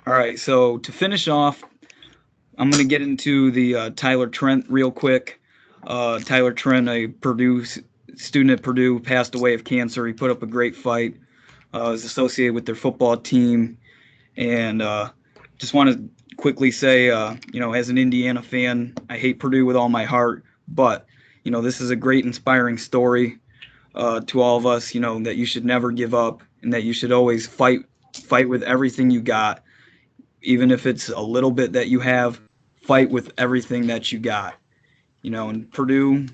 All right, so to finish off, I'm going to get into the Tyler Trent real quick. Tyler Trent, a Purdue student at Purdue, passed away of cancer. He put up a great fight. Was associated with their football team, and just want to quickly say, as an Indiana fan, I hate Purdue with all my heart, but this is a great, inspiring story to all of us. That you should never give up, and that you should always fight with everything you got, even if it's a little bit that you have. Fight with everything that you got. And Purdue,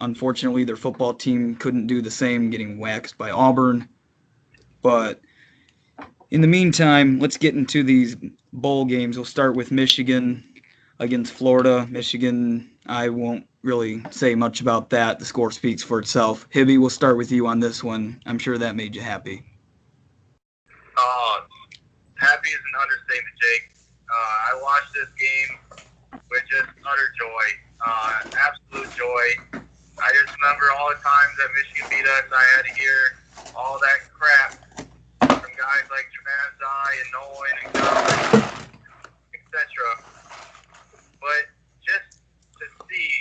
unfortunately, their football team couldn't do the same, getting waxed by Auburn. But in the meantime, let's get into these bowl games. We'll start with Michigan against Florida. Michigan, I won't really say much about that. The score speaks for itself. Hibby, we'll start with you on this one. I'm sure that made you happy. Happy is an understatement, Jake. I watched this game with just utter joy, absolute joy. I just remember all the times that Michigan beat us. I had to hear all that crap from guys like Travanzai and Nolan and Gallagher, etc. But just to see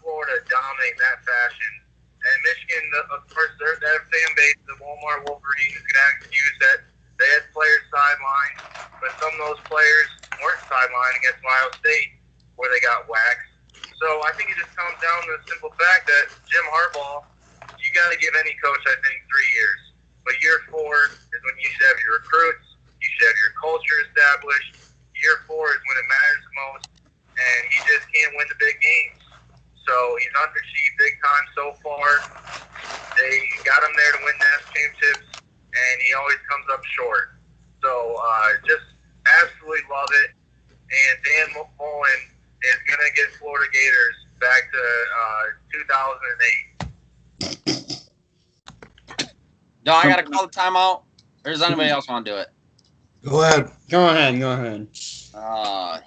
Florida dominate that fashion, and Michigan, of course, their fan base, the Walmart Wolverines, is going to excuse that they had players sidelined, but some of those players weren't sidelined against Ohio State, where they got waxed. So I think it just comes down to the simple fact that Jim Harbaugh, you got to give any coach, I think, 3 years. But year 4 is when you should have your recruits, you should have your culture established. Year 4 is when it matters the most, and he just can't win the big games. So he's underachieved big time so far. They got him there to win national championships, and he always comes up short. So just absolutely love it. And Dan Mullen is going to get Florida Gators back to 2008. No, I got to call the timeout, or does anybody else want to do it? Go ahead.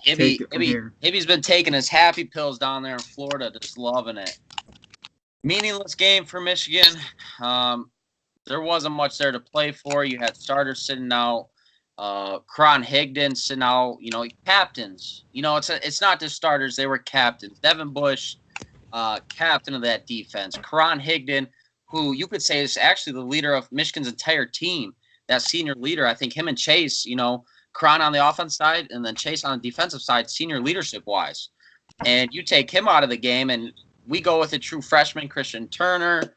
Hibby's been taking his happy pills down there in Florida, just loving it. Meaningless game for Michigan. There wasn't much there to play for. You had starters sitting out. Karan Higdon sitting out. Captains. It's not just starters. They were captains. Devin Bush, captain of that defense. Karan Higdon, who you could say is actually the leader of Michigan's entire team. That senior leader. I think him and Chase, Karan on the offense side and then Chase on the defensive side, senior leadership-wise. And you take him out of the game, and we go with a true freshman, Christian Turner.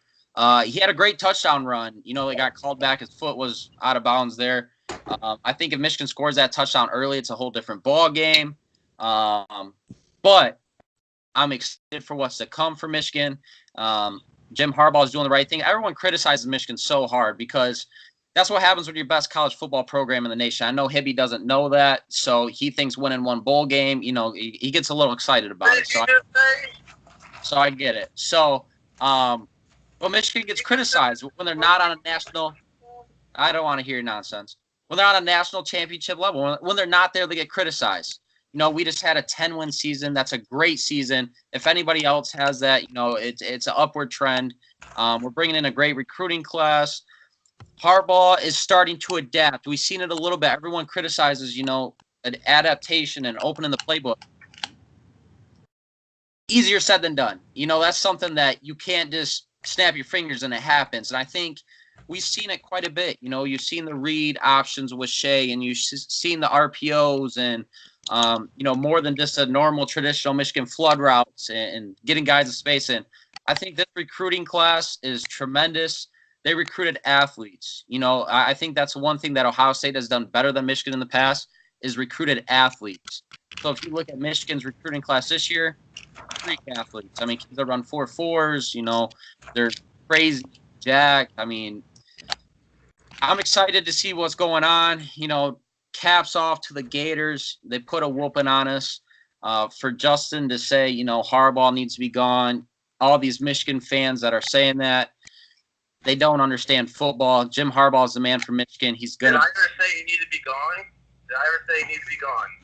He had a great touchdown run. He got called back. His foot was out of bounds there. I think if Michigan scores that touchdown early, it's a whole different ball game. But I'm excited for what's to come for Michigan. Jim Harbaugh is doing the right thing. Everyone criticizes Michigan so hard because that's what happens with your best college football program in the nation. I know Hibby doesn't know that, so he thinks winning one bowl game, he gets a little excited about it. So I get it. So, Michigan gets criticized when they're not on a national. I don't want to hear nonsense. When they're on a national championship level, when they're not there, they get criticized. We just had a 10-win season. That's a great season. If anybody else has that, it's an upward trend. We're bringing in a great recruiting class. Harbaugh is starting to adapt. We've seen it a little bit. Everyone criticizes, an adaptation and opening the playbook. Easier said than done. That's something that you can't just snap your fingers and it happens. And I think we've seen it quite a bit. You've seen the read options with Shea, and you've seen the RPOs and, more than just a normal traditional Michigan flood routes and getting guys in space. And I think this recruiting class is tremendous. They recruited athletes. I think that's one thing that Ohio State has done better than Michigan in the past is recruited athletes. So if you look at Michigan's recruiting class this year, Greek athletes. Kids that run 4.4s, they're crazy, jacked. I'm excited to see what's going on. Caps off to the Gators. They put a whooping on us. For Justin to say, Harbaugh needs to be gone. All these Michigan fans that are saying that, they don't understand football. Jim Harbaugh is the man for Michigan. He's going to. Did I ever say he needs to be gone?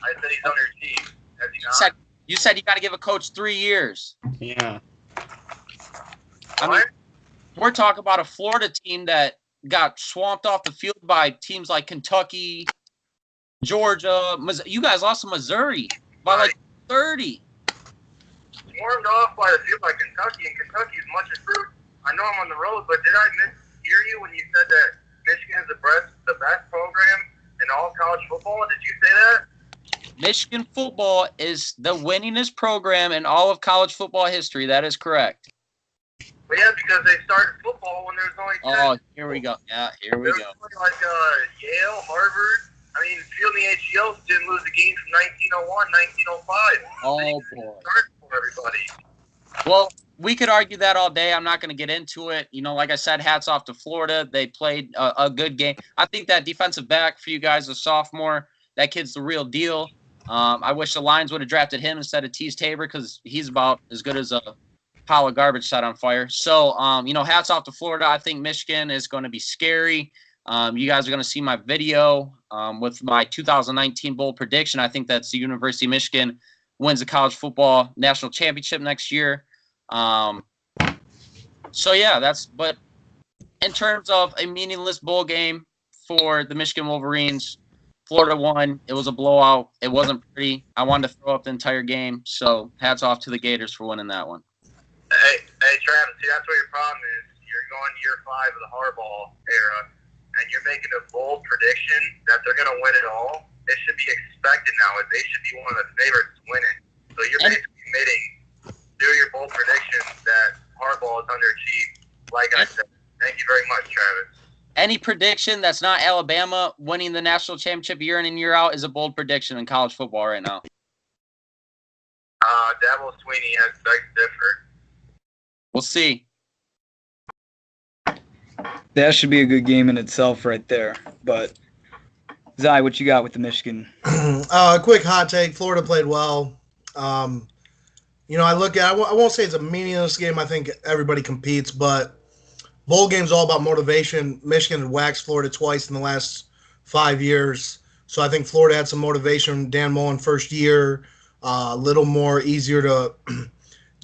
I said he's underachieved. Has he not? You said you got to give a coach 3 years. Yeah. We're talking about a Florida team that got swamped off the field by teams like Kentucky, Georgia. You guys lost to Missouri by like 30. Warmed off by the field by Kentucky, and Kentucky is much improved. I know I'm on the road, but did I hear you when you said that Michigan is the best program in all college football? Did you say that? Michigan football is the winningest program in all of college football history. That is correct. Well, yeah, because they started football when there's only 10. Oh, here we go. Yeah, here we go. Like Yale, Harvard. I mean, Fielding HGO didn't lose a game from 1901, 1905. Oh, boy. For everybody. Well, we could argue that all day. I'm not going to get into it. You know, like I said, hats off to Florida. They played a good game. I think that defensive back for you guys, a sophomore, that kid's the real deal. I wish the Lions would have drafted him instead of Tease Tabor because he's about as good as a pile of garbage set on fire. So, you know, hats off to Florida. I think Michigan is going to be scary. You guys are going to see my video with my 2019 bold prediction. I think that's the University of Michigan wins the college football national championship next year. So, yeah, but in terms of a meaningless bowl game for the Michigan Wolverines, Florida won. It was a blowout. It wasn't pretty. I wanted to throw up the entire game. So hats off to the Gators for winning that one. Hey, Travis, see, that's what your problem is. You're going to year 5 of the Harbaugh era, and you're making a bold prediction that they're going to win it all. It should be expected now. They should be one of the favorites to win it. So you're basically admitting through your bold predictions that Harbaugh is underachieved. Like I said, thank you very much, Travis. Any prediction that's not Alabama winning the national championship year in and year out is a bold prediction in college football right now. Dabo Sweeney has begged to differ. We'll see. That should be a good game in itself right there. But, Zai, what you got with the Michigan? Quick hot take. Florida played well. You know, I won't say it's a meaningless game. I think everybody competes, but bowl game's all about motivation. Michigan had waxed Florida twice in the last 5 years. So I think Florida had some motivation. Dan Mullen first year, a little more easier to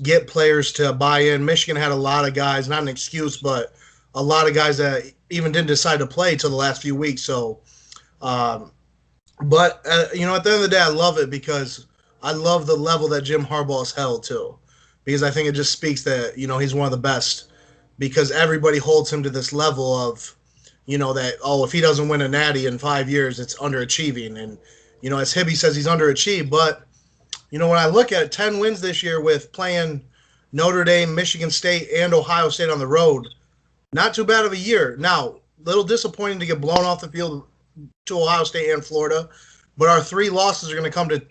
get players to buy in. Michigan had a lot of guys, not an excuse, but a lot of guys that even didn't decide to play till the last few weeks. So, you know, at the end of the day, I love it because I love the level that Jim Harbaugh has held to, because I think it just speaks that, you know, he's one of the best, because everybody holds him to this level of, you know, that, oh, if he doesn't win a natty in 5 years, it's underachieving. And, you know, as Hibby says, he's underachieved. But, you know, when I look at it, 10 wins this year with playing Notre Dame, Michigan State, and Ohio State on the road, not too bad of a year. Now, a little disappointing to get blown off the field to Ohio State and Florida, but our 3 losses are going to come to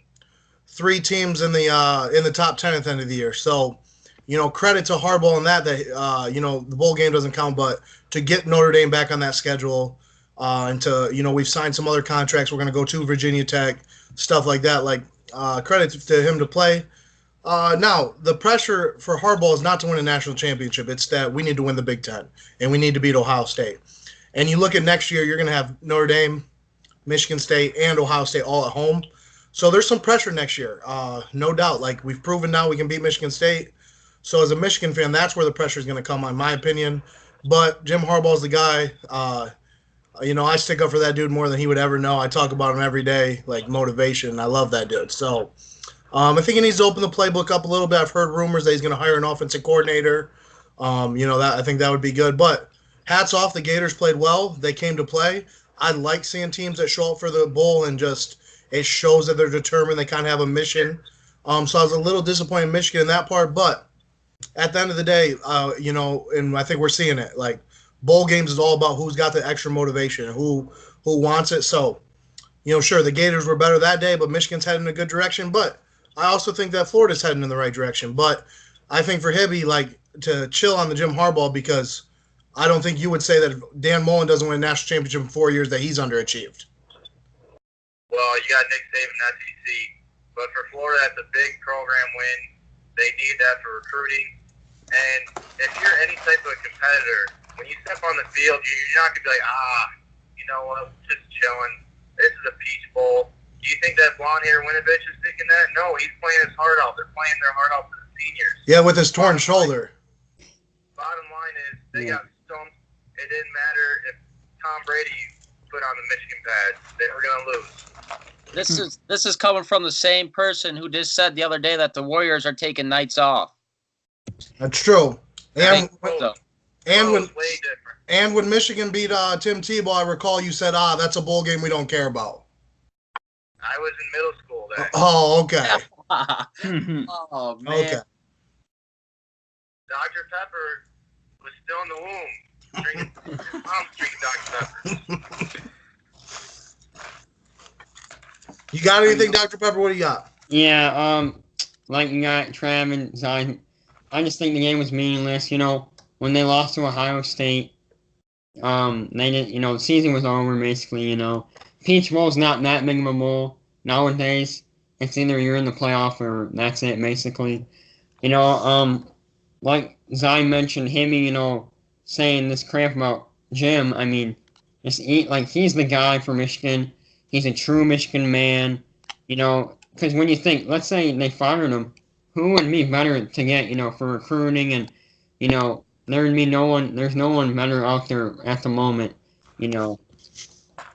3 teams in the top 10 at the end of the year. So, you know, credit to Harbaugh on that, you know, the bowl game doesn't count, but to get Notre Dame back on that schedule, and to, you know, we've signed some other contracts. We're going to go to Virginia Tech, stuff like that. Like, credit to him to play. Now, the pressure for Harbaugh is not to win a national championship. It's that we need to win the Big Ten, and we need to beat Ohio State. And you look at next year, you're going to have Notre Dame, Michigan State, and Ohio State all at home. So there's some pressure next year, no doubt. Like, we've proven now we can beat Michigan State. So as a Michigan fan, that's where the pressure is going to come, in my opinion. But Jim Harbaugh's the guy. You know, I stick up for that dude more than he would ever know. I talk about him every day, like motivation. I love that dude. So I think he needs to open the playbook up a little bit. I've heard rumors that he's going to hire an offensive coordinator. You know, I think that would be good. But hats off, the Gators played well. They came to play. I like seeing teams that show up for the bowl and just it shows that they're determined. They kind of have a mission. So I was a little disappointed in Michigan in that part. But at the end of the day, you know, and I think we're seeing it. Like, bowl games is all about who's got the extra motivation, who wants it. So, you know, sure, the Gators were better that day, but Michigan's heading in a good direction. But I also think that Florida's heading in the right direction. But I think for Hibby, like, to chill on the Jim Harbaugh, because I don't think you would say that if Dan Mullen doesn't win a national championship in 4 years that he's underachieved. Well, you got Nick Saban, SEC. But for Florida, that's a big program win. They need that for recruiting. And if you're any type of competitor, when you step on the field, you're not going to be like, you know what, just chilling. This is a Peach Bowl. Do you think that blonde-haired Winovich is thinking that? No, he's playing his heart out. They're playing their heart out for the seniors. Yeah, with his torn shoulder. Bottom line is, they got stumped. It didn't matter if Tom Brady put on the Michigan pad. They were going to lose. This is coming from the same person who just said the other day that the Warriors are taking nights off. That's true. And So, and when way different. and when Michigan beat Tim Tebow, I recall you said, that's a bowl game we don't care about. I was in middle school then. Oh, okay. oh man. Okay. Dr. Pepper was still in the womb. Drinking, his mom's drinking Dr. Pepper. You got anything, Dr. Pepper? What do you got? Yeah, like you got Trav and Zion. I just think the game was meaningless. You know, when they lost to Ohio State, they didn't. You know, the season was over basically. You know, Peach Bowl's not that big of a bowl nowadays. It's either you're in the playoff or that's it basically. You know, like Zion mentioned, Himmy, you know, saying this crap about Jim. I mean, he's the guy for Michigan. He's a true Michigan man. You know, because when you think, let's say they fired him, who would be better to get, you know, for recruiting and, you know, there's no one better out there at the moment, you know,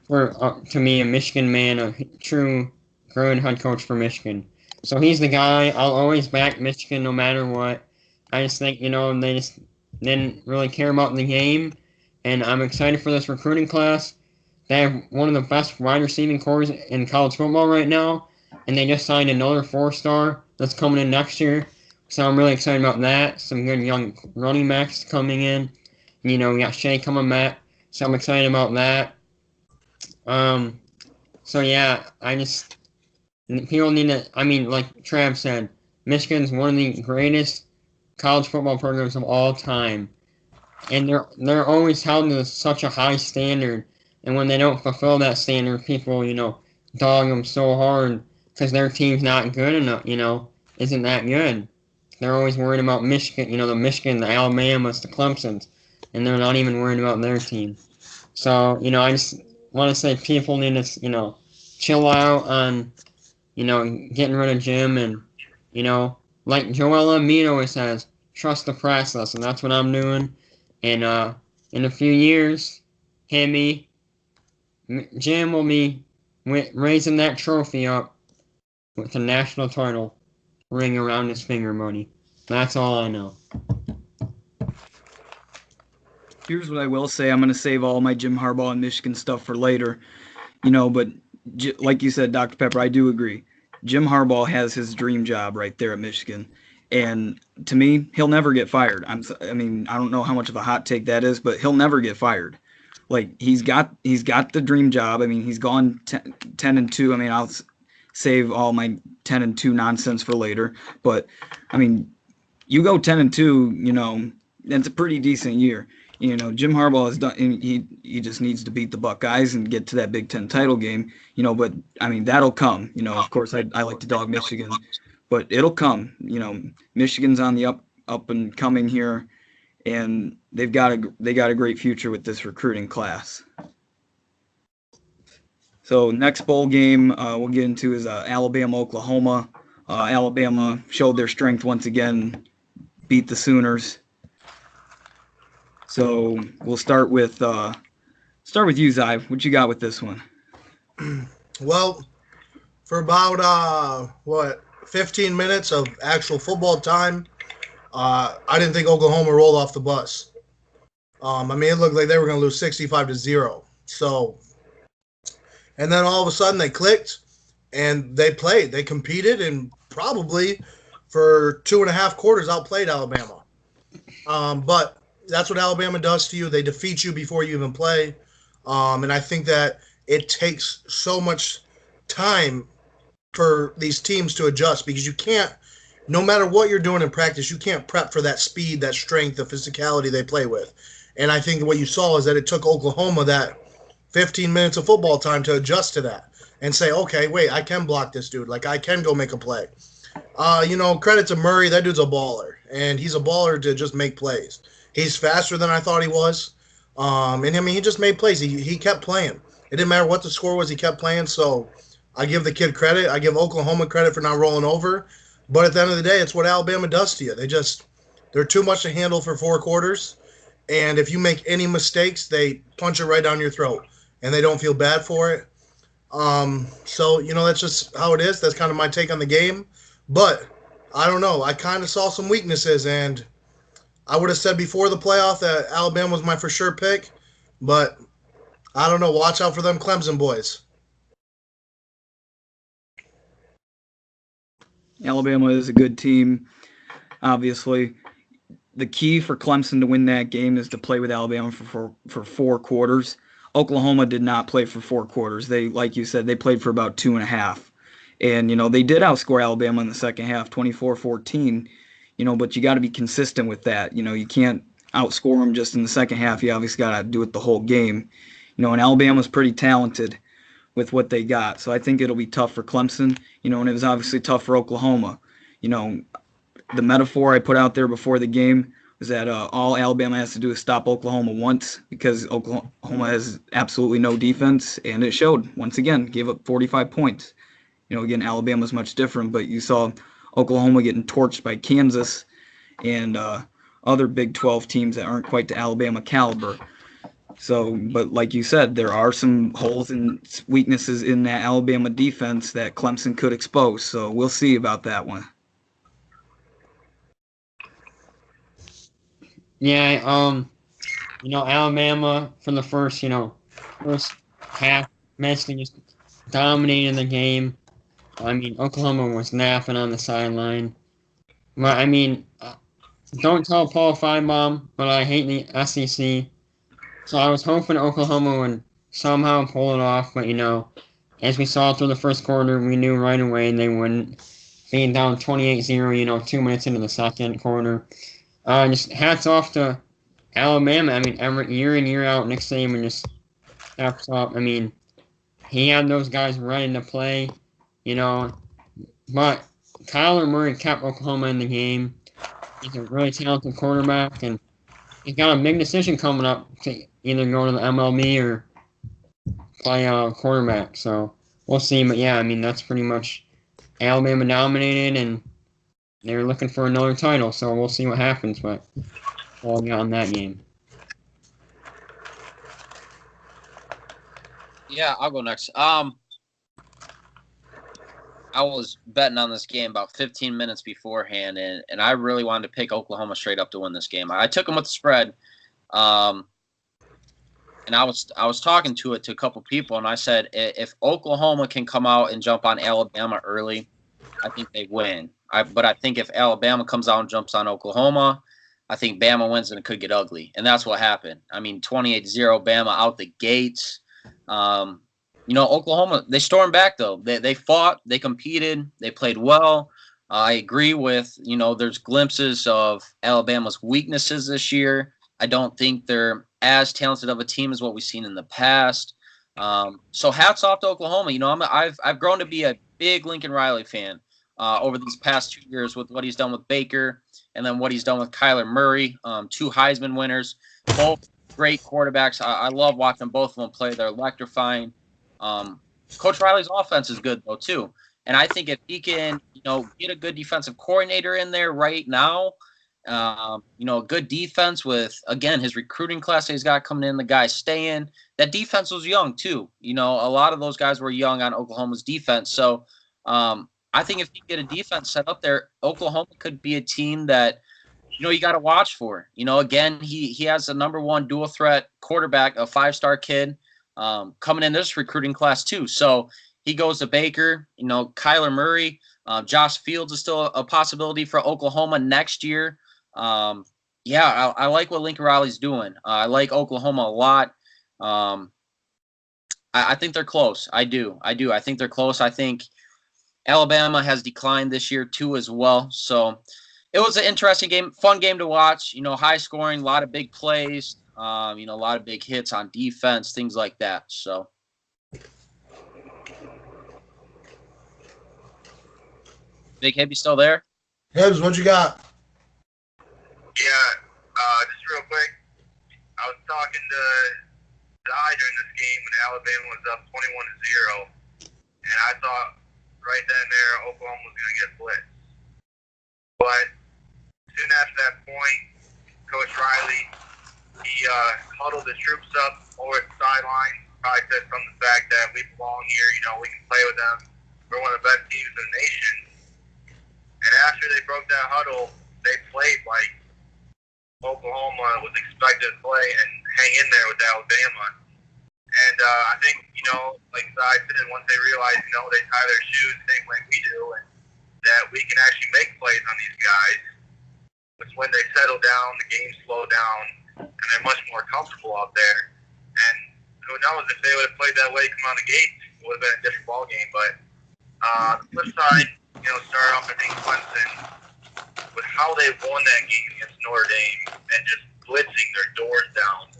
for, to me, a Michigan man, a true good head coach for Michigan. So he's the guy. I'll always back Michigan no matter what. I just think, you know, they just didn't really care about the game, and I'm excited for this recruiting class. They have one of the best wide receiving corps in college football right now, and they just signed another 4-star that's coming in next year. So I'm really excited about that. Some good young running backs coming in. You know, we got Shea coming back, so I'm excited about that. So yeah, people need to, I mean, like Trav said, Michigan's one of the greatest college football programs of all time. And they're always held to such a high standard. And when they don't fulfill that standard, people, you know, dog them so hard because their team's not good enough, you know, isn't that good. They're always worried about Michigan, you know, the Michigan, the Alabamas, the Clemsons, and they're not even worried about their team. So, you know, I just want to say people need to, you know, chill out on, you know, getting rid of Jim and, you know, like Joel Embiid always says, trust the process, and that's what I'm doing. And in a few years, Jim will be raising that trophy up with a national title ring around his finger, buddy. That's all I know. Here's what I will say. I'm going to save all my Jim Harbaugh and Michigan stuff for later. You know, but like you said, Dr. Pepper, I do agree. Jim Harbaugh has his dream job right there at Michigan. And to me, he'll never get fired. I mean, I don't know how much of a hot take that is, but he'll never get fired. Like he's got the dream job. I mean, he's gone 10-2. I mean, I'll save all my 10-2 nonsense for later. But I mean, you go 10-2, you know, that's a pretty decent year. You know, Jim Harbaugh has done. He just needs to beat the Buckeyes and get to that Big Ten title game. You know, but I mean that'll come. You know, of course I like to dog Michigan, but it'll come. You know, Michigan's on the up and coming here, and they got a great future with this recruiting class. So next bowl game we'll get into is Alabama, Oklahoma. Alabama showed their strength once again, beat the Sooners. So we'll start with you, Zai. What you got with this one? Well, for about 15 minutes of actual football time, I didn't think Oklahoma rolled off the bus. I mean, it looked like they were going to lose 65-0. So, and then all of a sudden they clicked and they played. They competed and probably for 2.5 quarters outplayed Alabama. But that's what Alabama does to you. They defeat you before you even play. And I think that it takes so much time for these teams to adjust because you can't, no matter what you're doing in practice, you can't prep for that speed, that strength, the physicality they play with. And I think what you saw is that it took Oklahoma that 15 minutes of football time to adjust to that and say, okay, wait, I can block this dude. Like, I can go make a play. You know, credit to Murray. That dude's a baller. And he's a baller to just make plays. He's faster than I thought he was. And I mean, he just made plays. He kept playing. It didn't matter what the score was. He kept playing. So I give the kid credit. I give Oklahoma credit for not rolling over. But at the end of the day, it's what Alabama does to you. They're too much to handle for 4 quarters. And if you make any mistakes, they punch it right down your throat. And they don't feel bad for it. So, that's just how it is. That's kind of my take on the game. But I don't know. I kind of saw some weaknesses, and I would have said before the playoff that Alabama was my for sure pick. But I don't know. Watch out for them Clemson boys. Alabama is a good team, obviously. The key for Clemson to win that game is to play with Alabama for 4 quarters. Oklahoma did not play for 4 quarters. They, like you said, they played for about 2.5. And, they did outscore Alabama in the second half, 24-14, but you got to be consistent with that. You can't outscore them just in the second half. You obviously got to do it the whole game. And Alabama's pretty talented with what they got. So I think it'll be tough for Clemson, and it was obviously tough for Oklahoma. The metaphor I put out there before the game was that all Alabama has to do is stop Oklahoma once, because Oklahoma has absolutely no defense, and it showed. Once again, gave up 45 points. Again, Alabama's much different, but you saw Oklahoma getting torched by Kansas and other Big 12 teams that aren't quite to Alabama caliber. So, but like you said, there are some holes and weaknesses in that Alabama defense that Clemson could expose. So we'll see about that one. Yeah, Alabama for the first half basically just dominated the game. I mean, Oklahoma was napping on the sideline. But I mean, don't tell Paul Feinbaum, but I hate the SEC. So I was hoping Oklahoma would somehow pull it off, but as we saw through the first quarter, we knew right away they wouldn't. Being down 28-0, 2 minutes into the second quarter. Just hats off to Alabama. I mean, every year in, year out, Nick Saban just steps up. I mean, he had those guys ready to play, but Kyler Murray kept Oklahoma in the game. He's a really talented quarterback, and he's got a big decision coming up to either go to the MLB or play quarterback. So we'll see. But yeah, I mean, that's pretty much Alabama dominated, and they're looking for another title, so we'll see what happens, but all got on that game. Yeah, I'll go next. I was betting on this game about 15 minutes beforehand, and I really wanted to pick Oklahoma straight up to win this game. I took them with the spread, and I was talking to a couple people, and I said, if Oklahoma can come out and jump on Alabama early, I think they win. But I think if Alabama comes out and jumps on Oklahoma, I think Bama wins and it could get ugly. And that's what happened. I mean, 28-0 Bama out the gates. Oklahoma, they stormed back, though. They fought. They competed. They played well. I agree with, there's glimpses of Alabama's weaknesses this year. I don't think they're as talented of a team as what we've seen in the past. So hats off to Oklahoma. I've grown to be a big Lincoln Riley fan over these past 2 years with what he's done with Baker and then what he's done with Kyler Murray, 2 Heisman winners, both great quarterbacks. I love watching both of them play. They're electrifying. Coach Riley's offense is good, though, too. And I think if he can, get a good defensive coordinator in there right now, a good defense with, again, his recruiting class that he's got coming in, the guys staying. That defense was young, too. A lot of those guys were young on Oklahoma's defense. So I think if you get a defense set up there, Oklahoma could be a team that, you got to watch for. Again, he has a number 1 dual threat quarterback, a 5-star kid coming in this recruiting class, too. So he goes to Baker, Kyler Murray, Josh Fields is still a possibility for Oklahoma next year. I like what Lincoln Riley's doing. I like Oklahoma a lot. I think they're close. I do. I think they're close. I think Alabama has declined this year too as well. So it was an interesting game, fun game to watch. High scoring, a lot of big plays. A lot of big hits on defense, things like that. So. Big Hibbie still there? Hibbs, what you got? Yeah, just real quick. I was talking to Di during this game when Alabama was up 21-0, and I thought right then and there Oklahoma was going to get blitzed. But soon after that point, Coach Riley, he huddled his troops up over at the sideline. Probably said from the fact that we belong here, we can play with them. We're one of the best teams in the nation. And after they broke that huddle, they played like Oklahoma was expected to play and hang in there with Alabama. And I think, like I said, once they realize, they tie their shoes the same way we do, and that we can actually make plays on these guys, it's when they settle down, the games slow down, and they're much more comfortable out there. And who knows, if they would have played that way come out of the gate, it would have been a different ball game. But the flip side, start off, I think, Clemson, with how they won that game against Notre Dame and just blitzing their doors down.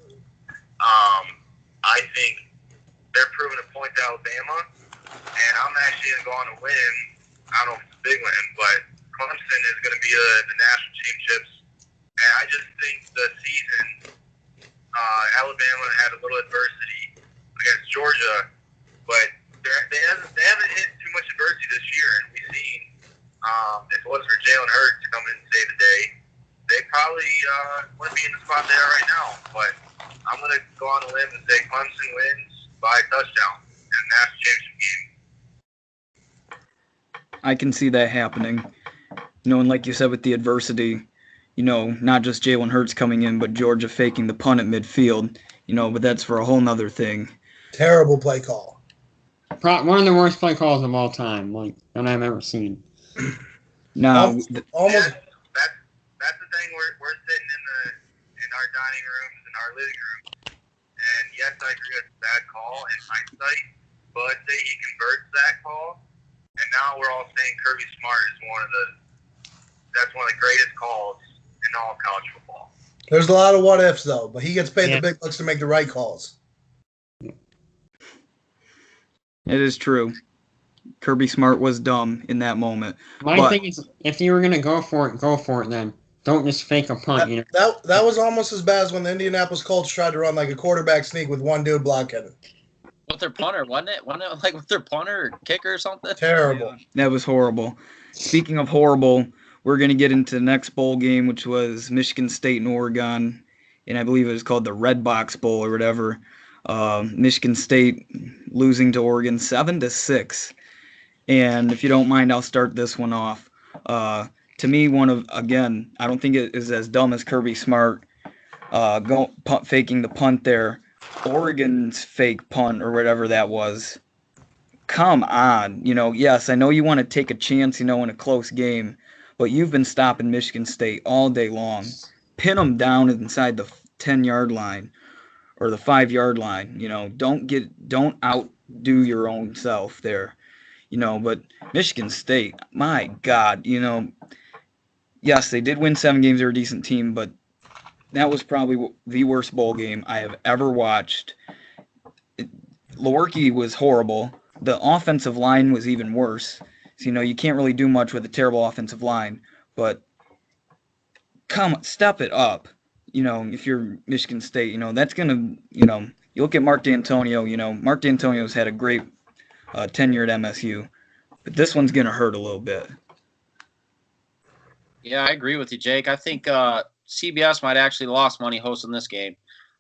I think they're proving a point to Alabama, and I'm actually going to go on a win. I don't know if it's a big win, but Clemson is going to be the national championships. And I just think the season, Alabama had a little adversity against Georgia, but they haven't hit too much adversity this year. And we've seen, if it wasn't for Jalen Hurts to come in and save the day, they probably wouldn't be in the spot they are right now. But I'm going to go on a limb and say Clemson wins by a touchdown in the national championship game. I can see that happening. And like you said, with the adversity, not just Jalen Hurts coming in, but Georgia faking the punt at midfield, but that's for a whole nother thing. Terrible play call. One of the worst play calls of all time, that I've ever seen. Now, Almost. That's the thing. We're sitting in our dining rooms, in our living room, and yes, I agree it's a bad call in hindsight, but say he converts that call, and now we're all saying Kirby Smart is one of the greatest calls in all of college football. There's a lot of what ifs though, but he gets paid the big bucks to make the right calls. It is true. Kirby Smart was dumb in that moment. My thing is, if you were gonna go for it then. Don't just fake a punt, That was almost as bad as when the Indianapolis Colts tried to run like a quarterback sneak with one dude blocking. With their punter, wasn't it? Wasn't it like with their punter or kicker or something? Terrible. That was horrible. Speaking of horrible, we're going to get into the next bowl game, which was Michigan State and Oregon, and I believe it was called the Red Box Bowl or whatever. Michigan State losing to Oregon 7-6. And if you don't mind, I'll start this one off. To me, I don't think it is as dumb as Kirby Smart faking the punt there. Oregon's fake punt or whatever that was. Come on. Yes, I know you want to take a chance, in a close game, but you've been stopping Michigan State all day long. Pin them down inside the 10-yard line or the 5-yard line. Don't outdo your own self there. But Michigan State, my God, yes, they did win 7 games. They're a decent team, but that was probably the worst bowl game I have ever watched. Lewerke was horrible. The offensive line was even worse. So, you can't really do much with a terrible offensive line, but step it up. If you're Michigan State, that's going to, you look at Mark D'Antonio, Mark D'Antonio's had a great tenure at MSU, but this one's going to hurt a little bit. Yeah, I agree with you, Jake. I think CBS might actually lost money hosting this game.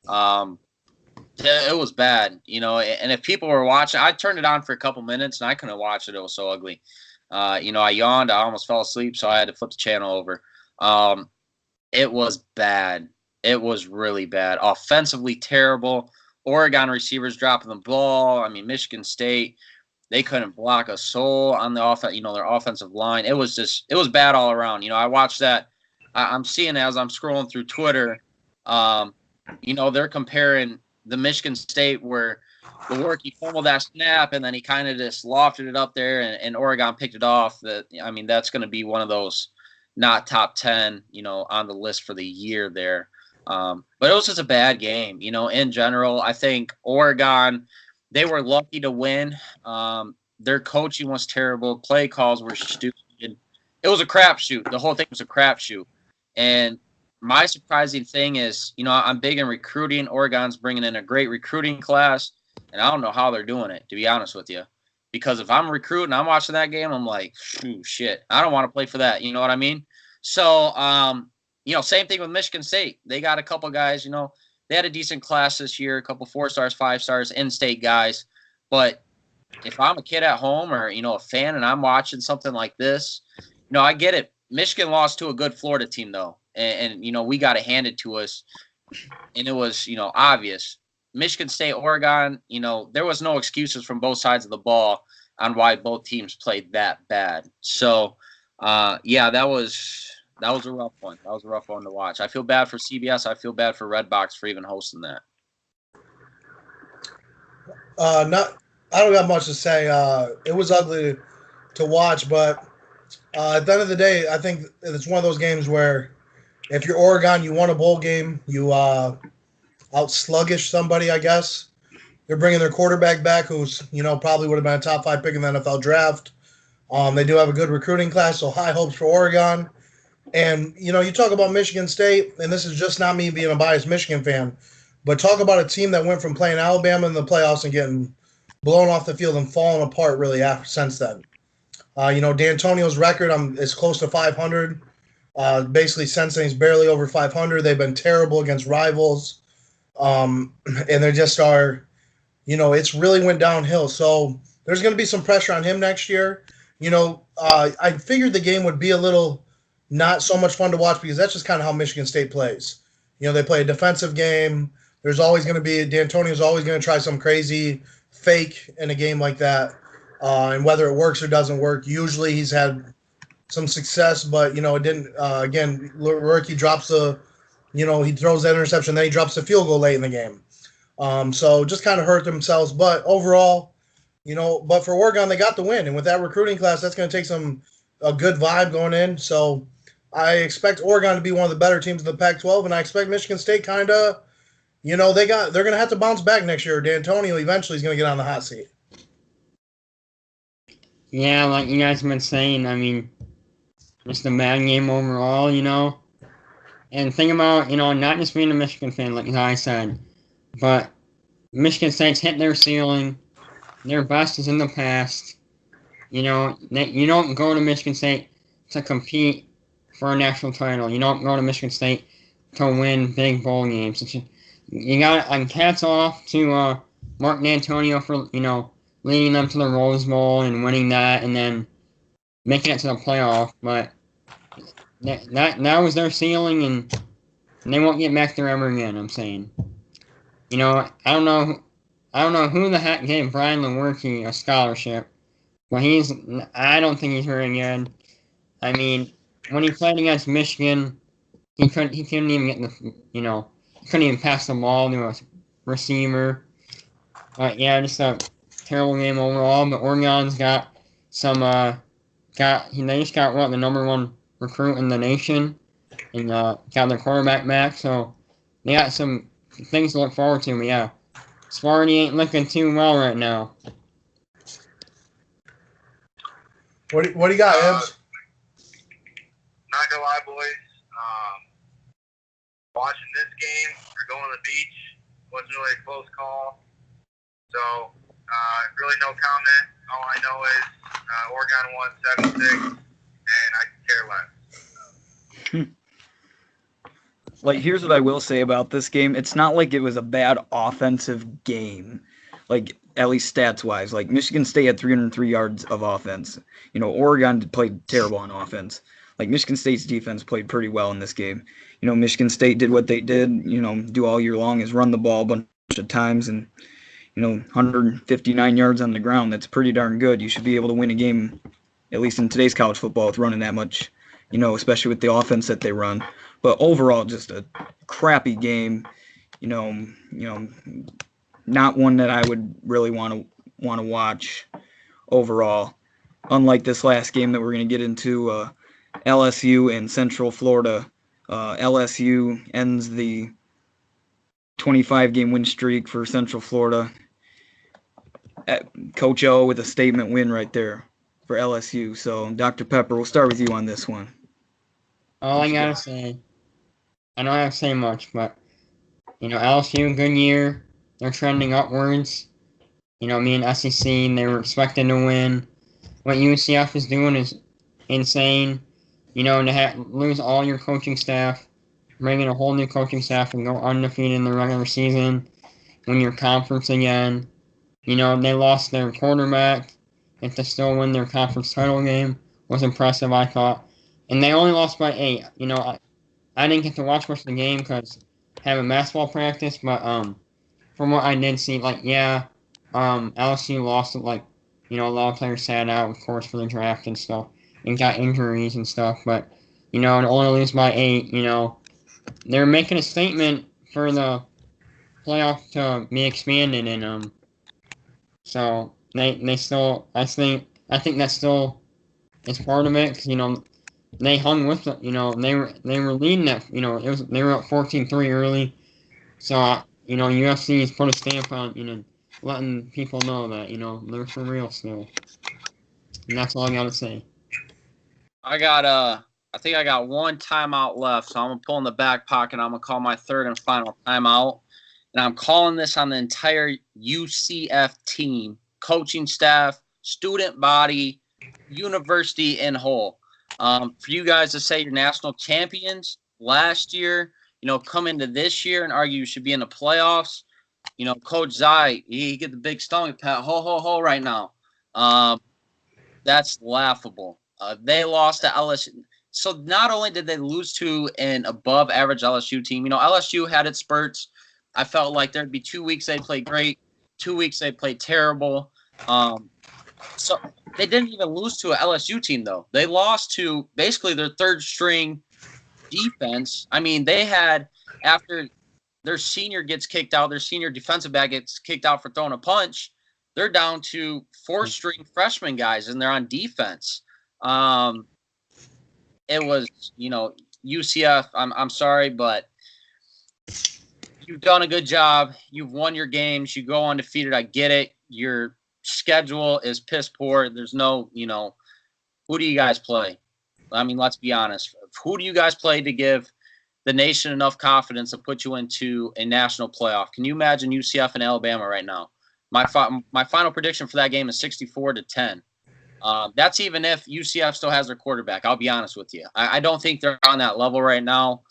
It was bad, and if people were watching, I turned it on for a couple minutes and I couldn't watch it. It was so ugly. I yawned. I almost fell asleep, so I had to flip the channel over. It was bad. It was really bad. Offensively terrible. Oregon receivers dropping the ball. Michigan State, they couldn't block a soul on the their offensive line. It was bad all around. I watched that. I'm seeing as I'm scrolling through Twitter, they're comparing the Michigan State where Lewerke fumbled that snap and then he kind of just lofted it up there and Oregon picked it off. That's going to be one of those not top 10, on the list for the year there. But it was just a bad game, in general. I think Oregon, they were lucky to win. Their coaching was terrible. Play calls were stupid. It was a crapshoot. The whole thing was a crapshoot. And my surprising thing is, I'm big in recruiting. Oregon's bringing in a great recruiting class, and I don't know how they're doing it, to be honest with you. Because if I'm recruiting, I'm watching that game, I'm like, shit, I don't want to play for that. You know what I mean? So, same thing with Michigan State. They got a couple guys, they had a decent class this year, a couple 4 stars, 5 stars, in-state guys. But if I'm a kid at home or, a fan and I'm watching something like this, I get it. Michigan lost to a good Florida team, though. And we got it handed to us. And it was, obvious. Michigan State, Oregon, there was no excuses from both sides of the ball on why both teams played that bad. So, yeah, that was a rough one. That was a rough one to watch. I feel bad for CBS. I feel bad for Redbox for even hosting that. I don't got much to say. It was ugly to watch, but at the end of the day, I think it's one of those games where if you're Oregon, you won a bowl game, you out sluggish somebody, I guess. They're bringing their quarterback back, who's probably would have been a top 5 pick in the NFL draft. They do have a good recruiting class, so high hopes for Oregon. And you talk about Michigan State, and this is just not me being a biased Michigan fan, but talk about a team that went from playing Alabama in the playoffs and getting blown off the field and falling apart really since then. D'Antonio's record is close to 500. Basically, since then, he's barely over 500. They've been terrible against rivals, and they just are. It's really went downhill. So there's going to be some pressure on him next year. I figured the game would be a little not so much fun to watch because that's just kind of how Michigan State plays. They play a defensive game. There's always going to be D'Antonio's always going to try some crazy fake in a game like that, and whether it works or doesn't work. Usually he's had some success, but it didn't. Again, Rookie drops he throws that interception, then he drops the field goal late in the game. So just kind of hurt themselves. But overall, but for Oregon, they got the win, and with that recruiting class, that's going to take a good vibe going in. So I expect Oregon to be one of the better teams in the Pac-12, and I expect Michigan State kind of. They're going to have to bounce back next year. D'Antonio eventually is going to get on the hot seat. Yeah, like you guys have been saying, I mean, just a bad game overall, And think about, not just being a Michigan fan, like I said, but Michigan State's hit their ceiling. Their best is in the past. You don't go to Michigan State to compete for a national title. You don't go to Michigan State to win big bowl games. You got hats off to Mark D'Antonio for leading them to the Rose Bowl and winning that, and then making it to the playoff. But that was their ceiling, and they won't get back there ever again. I'm saying, I don't know who the heck gave Brian Lewerke a scholarship, but I don't think he's very good. I mean, when he played against Michigan, he couldn't even get couldn't even pass the ball to a receiver. Yeah, just a terrible game overall. But Oregon's got they just got the number 1 recruit in the nation, and got their quarterback back. So they got some things to look forward to. But yeah, Sparty ain't looking too well right now. What do you got, Ebbs? Not gonna lie, boys. Watching this game or going to the beach wasn't really a close call. So, really no comment. All I know is Oregon won 7-6, and I care less. Here's what I will say about this game. It's not like it was a bad offensive game, at least stats-wise. Michigan State had 303 yards of offense. Oregon played terrible on offense. Michigan State's defense played pretty well in this game. Michigan State did what they did, do all year long, is run the ball a bunch of times, and 159 yards on the ground. That's pretty darn good. You should be able to win a game, at least in today's college football, with running that much, especially with the offense that they run. But overall, just a crappy game. Not one that I would really want to watch overall. Unlike this last game that we're going to get into, LSU and Central Florida. LSU ends the 25-game win streak for Central Florida. Coach O with a statement win right there for LSU. So, Dr. Pepper, we'll start with you on this one. All I gotta say, I don't have to say much, but, LSU, good year. They're trending upwards. Me and SEC, they were expected to win. What UCF is doing is insane. To lose all your coaching staff, bring in a whole new coaching staff and go undefeated in the regular season, win your conference again. You know, they lost their quarterback and to still win their conference title game was impressive, I thought. And they only lost by 8. You know, I didn't get to watch much of the game because having basketball practice, but from what I did see, like, yeah, LSU lost it, like, you know, a lot of players sat out, of course, for the draft and stuff, and got injuries and stuff, but, you know, to only lose by 8, you know, they're making a statement for the playoff to be expanded, and, so, they still, I think that still is part of it, 'cause, you know, they hung with it, you know, they were leading that, you know, they were up 14-3 early, so, you know, UFC's put a stamp on, you know, letting people know that, you know, they're for real still. And that's all I gotta say. I think I got one timeout left, so I'm gonna pull in the back pocket. I'm gonna call my third and final timeout, and I'm calling this on the entire UCF team, coaching staff, student body, university in whole. For you guys to say you're national champions last year, you know, come into this year and argue you should be in the playoffs. You know, Coach Zai, he get the big stomach pat, ho right now. That's laughable. They lost to LSU. So not only did they lose to an above average LSU team, you know, LSU had its spurts. I felt like there'd be 2 weeks they played great, 2 weeks they played terrible. So they didn't even lose to an LSU team, though. They lost to basically their third string defense. I mean, they had, after their senior gets kicked out, their senior defensive back gets kicked out for throwing a punch, they're down to 4-string freshman guys, and they're on defense. It was, you know, UCF, I'm sorry, but you've done a good job. You've won your games. You go undefeated. I get it. Your schedule is piss poor. There's no, you know, who do you guys play? I mean, let's be honest. Who do you guys play to give the nation enough confidence to put you into a national playoff? Can you imagine UCF and Alabama right now? My final prediction for that game is 64-10. That's even if UCF still has their quarterback. I'll be honest with you. I don't think they're on that level right now.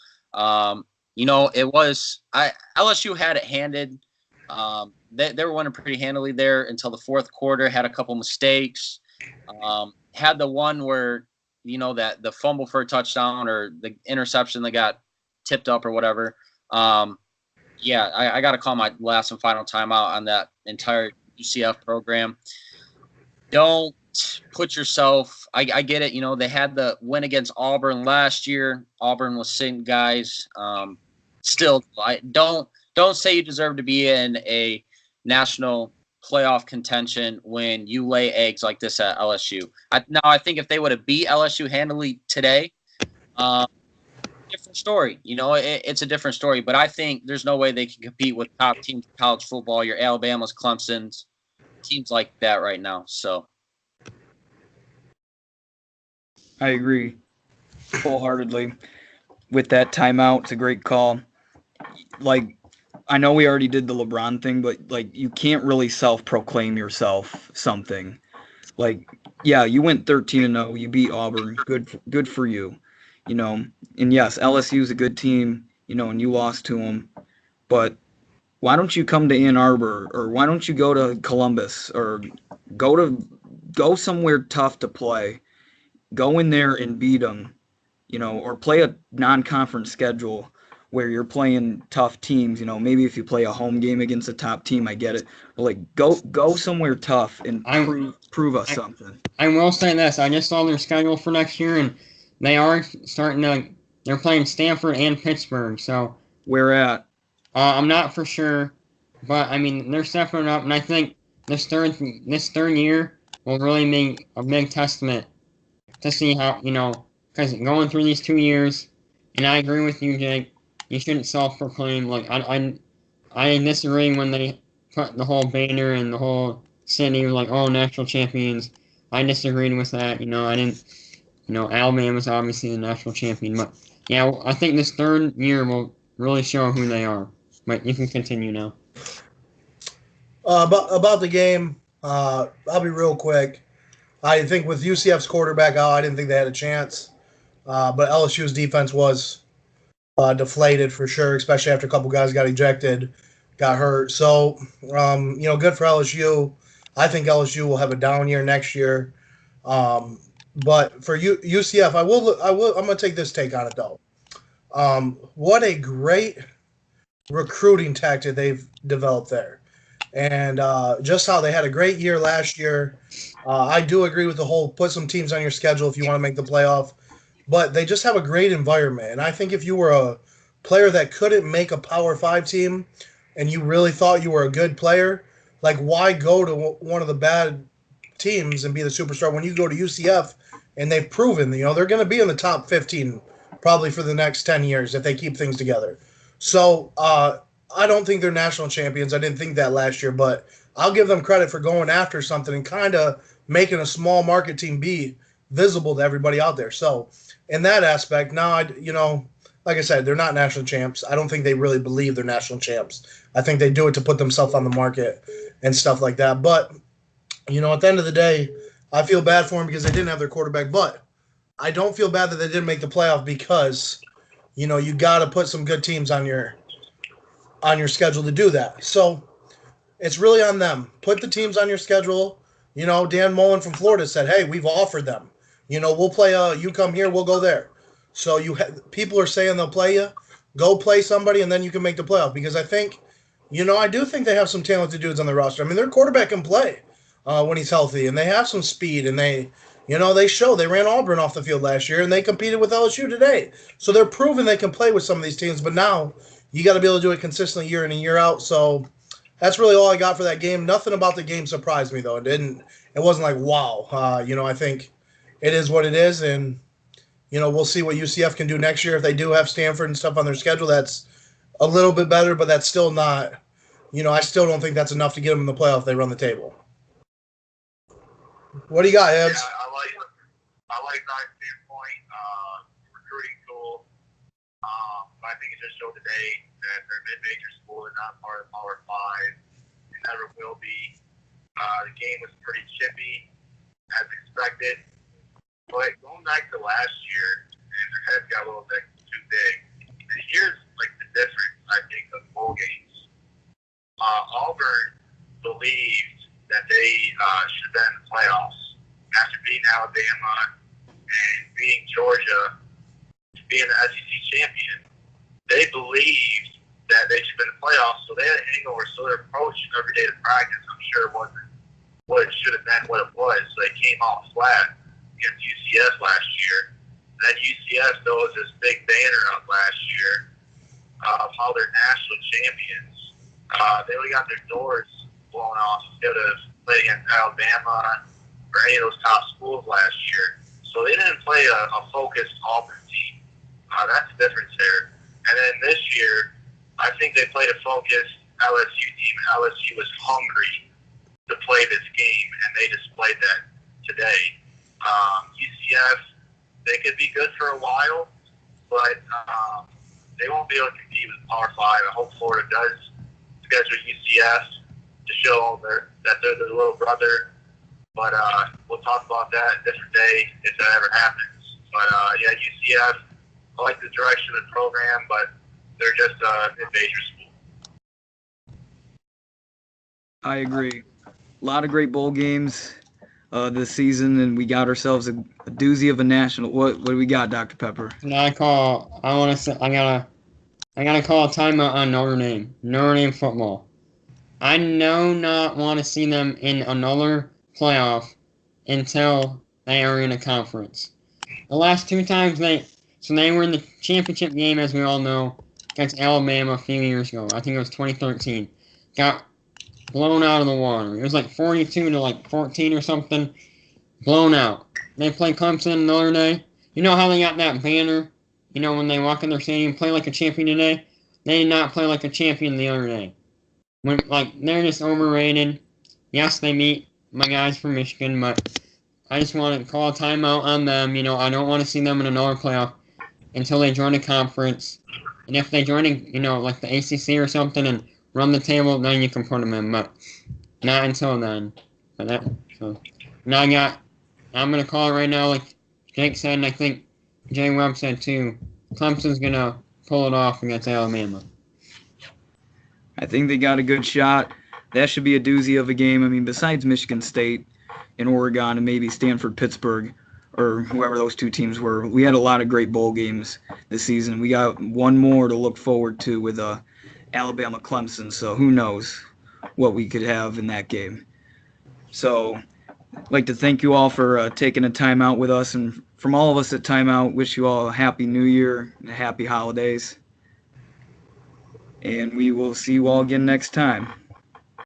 You know, LSU had it handed. They were winning pretty handily there until the fourth quarter. Had a couple mistakes. Had the one where, you know, that the fumble for a touchdown or the interception that got tipped up or whatever. Yeah, I got to call my last and final timeout on that entire UCF program. Don't put yourself. I get it. You know, they had the win against Auburn last year. Auburn was sitting guys. Still, don't say you deserve to be in a national playoff contention when you lay eggs like this at LSU. I think if they would have beat LSU handily today, different story. You know, it's a different story. But I think there's no way they can compete with top teams in college football, your Alabamas, Clemsons, teams like that right now. So I agree wholeheartedly with that timeout. It's a great call. Like, I know we already did the LeBron thing, but, like, you can't really self-proclaim yourself something. Like, yeah, you went 13-0. You beat Auburn. Good for you. You know, and yes, LSU is a good team, you know, and you lost to them. But why don't you come to Ann Arbor, or why don't you go to Columbus, or go somewhere tough to play? Go in there and beat them, you know, or play a non-conference schedule where you're playing tough teams. You know, maybe if you play a home game against a top team, I get it. But, like, go somewhere tough and prove us something. I will say this. I just saw their schedule for next year, and they are they're playing Stanford and Pittsburgh. So where at? I'm not for sure, but I mean they're stepping up, and I think this third year will really make a big testament to see how, you know, because going through these 2 years, and I agree with you, Jake. You shouldn't self-proclaim. Like I disagree when they put the whole banner and the whole city like, oh, national champions. I disagreed with that. You know, I didn't. You know, Alabama's obviously the national champion, but yeah, I think this third year will really show who they are. But you can continue now. About the game, I'll be real quick. I think with UCF's quarterback out, I didn't think they had a chance. But LSU's defense was deflated for sure, especially after a couple guys got ejected. got hurt. So, good for LSU. I think LSU will have a down year next year. But for UCF, I'm going to take this take on it, though. What a great recruiting tactic they've developed there. And just how they had a great year last year. I do agree with the whole put some teams on your schedule if you want to make the playoff. But they just have a great environment. And I think if you were a player that couldn't make a Power 5 team and you really thought you were a good player, like why go to one of the bad teams and be the superstar when you go to UCF and they've proven, they're going to be in the top 15 probably for the next 10 years if they keep things together. So I don't think they're national champions. I didn't think that last year, but I'll give them credit for going after something and kind of making a small market team be visible to everybody out there. So in that aspect, now, like I said, they're not national champs. I don't think they really believe they're national champs. I think they do it to put themselves on the market and stuff like that. But, at the end of the day, I feel bad for them because they didn't have their quarterback. But I don't feel bad that they didn't make the playoff because, you got to put some good teams on your schedule to do that. So it's really on them. Put the teams on your schedule. Dan Mullen from Florida said, hey, we've offered them. We'll play you come here, we'll go there. So people are saying they'll play you. Go play somebody, and then you can make the playoff. Because I think, I do think they have some talented dudes on the roster. I mean, their quarterback can play when he's healthy, and they have some speed, and they ran Auburn off the field last year, and they competed with LSU today. So they're proving they can play with some of these teams, but now you got to be able to do it consistently year in and year out. So that's really all I got for that game. Nothing about the game surprised me, though. It wasn't like, wow. I think it is what it is, and we'll see what UCF can do next year. If they do have Stanford and stuff on their schedule, that's a little bit better, but that's still not, I still don't think that's enough to get them in the playoff if they run the table. What do you got, Ebbs? Yeah, I like that standpoint. Recruiting tool. I think it just showed today that they're a mid-major school. They're not part of Power 5. They never will be. The game was pretty chippy, as expected. But going back to last year, and their heads got a little bit too big. And here's the difference, I think, of bowl games. Auburn believed that they should have been in the playoffs after beating Alabama and beating Georgia to being the SEC champion. They believed that they should have been in the playoffs, so they had an hangover. So their approach every day to practice, I'm sure, wasn't what it should have been, what it was. So they came off flat against UCF last year. And then UCF throws this big banner up last year of how they're national champions. They would have got their doors blown off if they would have played against Alabama or any of those top schools last year. So they didn't play a focused Auburn team. That's the difference there. And then this year, I think they played a focused LSU team. LSU was hungry to play this game, and they displayed that today. UCF, they could be good for a while, but they won't be able to compete with Power 5. I hope Florida does schedule UCF to show that they're the little brother. But we'll talk about that a different day if that ever happens. But, UCF, I like the direction of the program, but they're just a mid-major school. I agree. A lot of great bowl games this season, and we got ourselves a doozy of a national. What do we got, Dr. Pepper? I gotta call a timeout on Notre Dame. Notre Dame football. I not want to see them in another playoff until they are in a conference. The last two times they were in the championship game, as we all know, against Alabama a few years ago. I think it was 2013. Got blown out of the water. It was 42 to 14 or something. Blown out. They played Clemson another day. You know how they got that banner? When they walk in their stadium, play like a champion today? They did not play like a champion the other day. They're just overrated. Yes, they beat my guys from Michigan, but I just want to call a timeout on them. I don't want to see them in another playoff until they join a conference. And if they join, the ACC or something and run the table, then you can put them in, but not until then. Now I'm going to call it right now, like Jake said, and I think Jay Webb said too. Clemson's going to pull it off against Alabama. I think they got a good shot. That should be a doozy of a game. I mean, besides Michigan State and Oregon and maybe Stanford, Pittsburgh, or whoever those two teams were, we had a lot of great bowl games this season. We got one more to look forward to with Alabama Clemson, so who knows what we could have in that game. So I'd like to thank you all for taking a time out with us, and from all of us at Time Out, wish you all a happy new year and happy holidays. And we will see you all again next time.